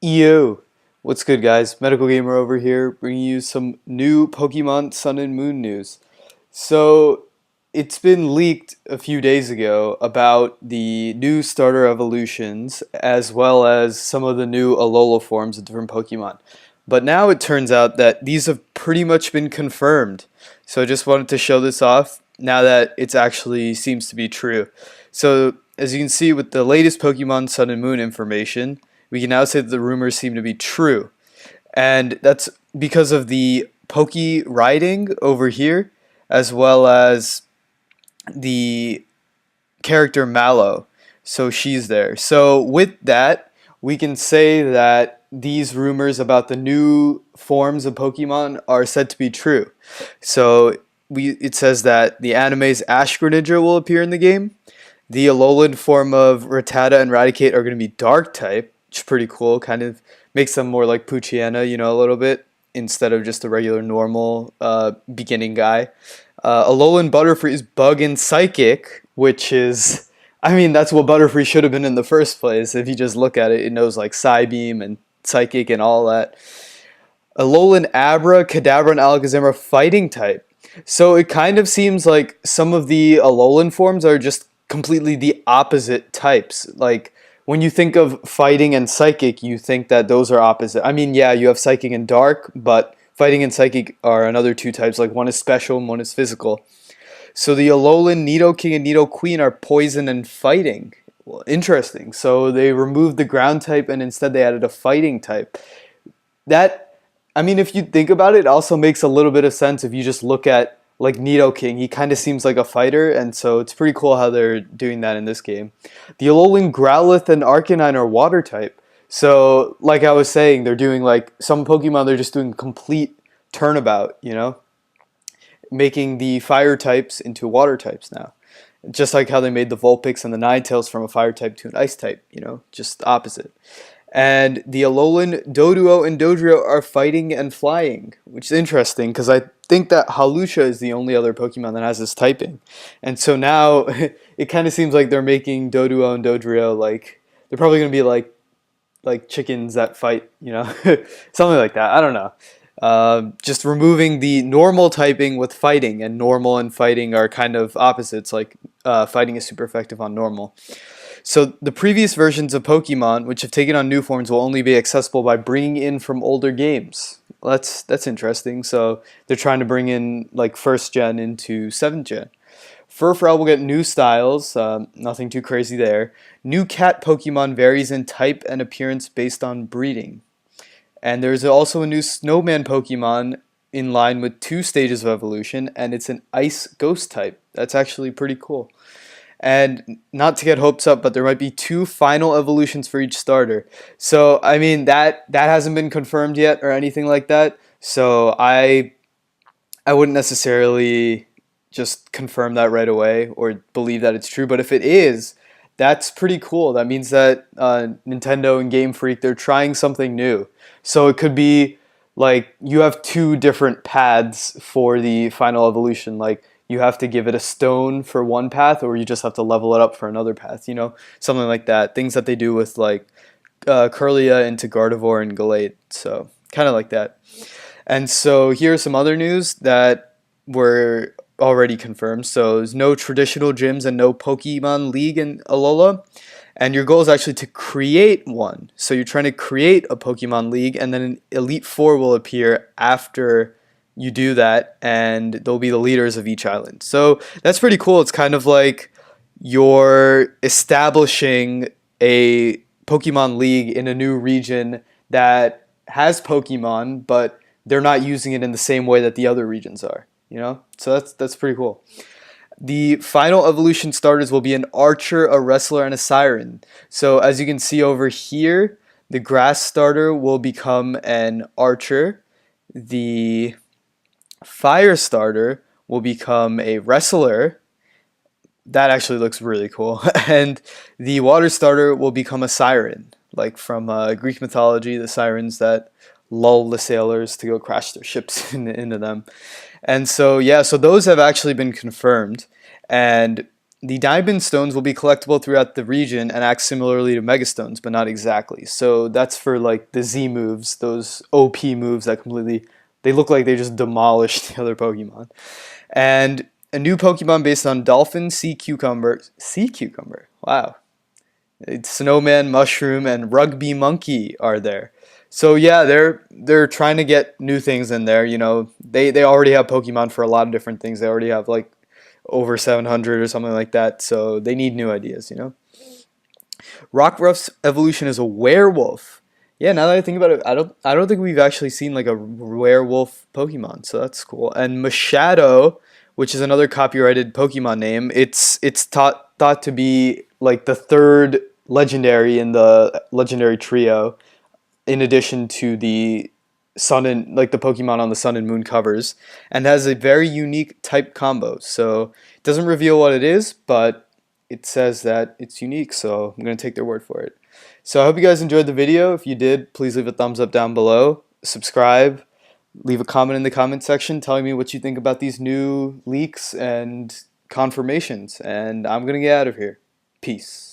EYOOOO! What's good, guys? Medical Gamer over here, bringing you some new Pokemon Sun and Moon news. So, it's been leaked a few days ago about the new starter evolutions, as well as some of the new Alola forms of different Pokemon. But now it turns out that these have pretty much been confirmed. So I just wanted to show this off now that it actually seems to be true. So, as you can see with the latest Pokemon Sun and Moon information, we can now say that the rumors seem to be true. And that's because of the Poke writing over here, as well as the character Mallow. So she's there. So with that, we can say that these rumors about the new forms of Pokemon are said to be true. So it says that the anime's Ash Greninja will appear in the game. The Alolan form of Rattata and Raticate are going to be Dark type, which is pretty cool. Kind of makes them more like Poochyena, a little bit, instead of just a regular normal beginning guy. Alolan Butterfree is Bug and Psychic, which is, I mean, that's what Butterfree should have been in the first place. If you just look at it, it knows like Psybeam and Psychic and all that. Alolan Abra, Kadabra, and Alakazam are Fighting type. So it kind of seems like some of the Alolan forms are just completely the opposite types. Like, when you think of Fighting and Psychic, you think that those are opposite. I mean, yeah, you have Psychic and Dark, but Fighting and Psychic are another two types. Like, one is special and one is physical. So the Alolan Nidoking and Nidoqueen are Poison and Fighting. Well, interesting. So they removed the ground type and instead they added a fighting type. That, I mean, if you think about it, also makes a little bit of sense if you just look at like Nidoking. He kind of seems like a fighter, and so it's pretty cool how they're doing that in this game. The Alolan Growlithe and Arcanine are water type. So, like I was saying, they're doing like some Pokemon, they're just doing complete turnabout, making the fire types into water types now. Just like how they made the Vulpix and the Ninetales from a fire type to an ice type, just opposite. And the Alolan Doduo and Dodrio are fighting and flying, which is interesting because I think that Halusha is the only other Pokemon that has this typing. And so now it kind of seems like they're making Doduo and Dodrio like they're probably going to be like chickens that fight, something like that. I don't know. Just removing the normal typing with fighting, and normal and fighting are kind of opposites. Like fighting is super effective on normal. So the previous versions of Pokemon, which have taken on new forms, will only be accessible by bringing in from older games. Well, that's interesting. So they're trying to bring in like first gen into 7th gen. Furfrou will get new styles, nothing too crazy there. New cat Pokemon varies in type and appearance based on breeding. And there's also a new snowman Pokemon in line with 2 stages of evolution, and it's an ice ghost type. That's actually pretty cool. And not to get hopes up, but there might be 2 final evolutions for each starter. So, I mean, that hasn't been confirmed yet or anything like that. So I wouldn't necessarily just confirm that right away or believe that it's true. But if it is, that's pretty cool. That means that Nintendo and Game Freak, they're trying something new. So it could be like you have 2 different paths for the final evolution. Like, you have to give it a stone for one path, or you just have to level it up for another path, something like that. Things that they do with like Kirlia into Gardevoir and Gallade, so kind of like that. And so here's some other news that were already confirmed. So there's no traditional gyms and no Pokemon League in Alola. And your goal is actually to create one. So you're trying to create a Pokemon League, and then an Elite Four will appear after you do that, and they'll be the leaders of each island. So that's pretty cool. It's kind of like you're establishing a Pokemon League in a new region that has Pokemon, but they're not using it in the same way that the other regions are. So that's pretty cool. The final evolution starters will be an Archer, a Wrestler, and a Siren. So as you can see over here, the Grass starter will become an Archer. The Fire starter will become a Wrestler. That actually looks really cool. And the Water starter will become a Siren, like from Greek mythology, the sirens that lull the sailors to go crash their ships into them. And so, yeah, so those have actually been confirmed. And the Diamond Stones will be collectible throughout the region and act similarly to Mega Stones, but not exactly. So that's for like the Z moves, those OP moves that completely, they look like they just demolished the other Pokemon. And a new Pokemon based on Dolphin, Sea Cucumber, wow. It's Snowman, Mushroom, and Rugby Monkey are there. So yeah, they're trying to get new things in there. You know, they already have Pokemon for a lot of different things. They already have like over 700 or something like that. So they need new ideas. You know, Rockruff's evolution is a werewolf. Yeah, now that I think about it, I don't think we've actually seen like a werewolf Pokemon. So that's cool. And Machado, which is another copyrighted Pokemon name, it's thought to be like the third legendary in the legendary trio, in addition to the Sun and like the Pokemon on the Sun and Moon covers, and has a very unique type combo. So it doesn't reveal what it is, but it says that it's unique. So I'm gonna take their word for it. So I hope you guys enjoyed the video. If you did, please leave a thumbs up down below. Subscribe. Leave a comment in the comment section telling me what you think about these new leaks and confirmations. And I'm gonna get out of here. Peace.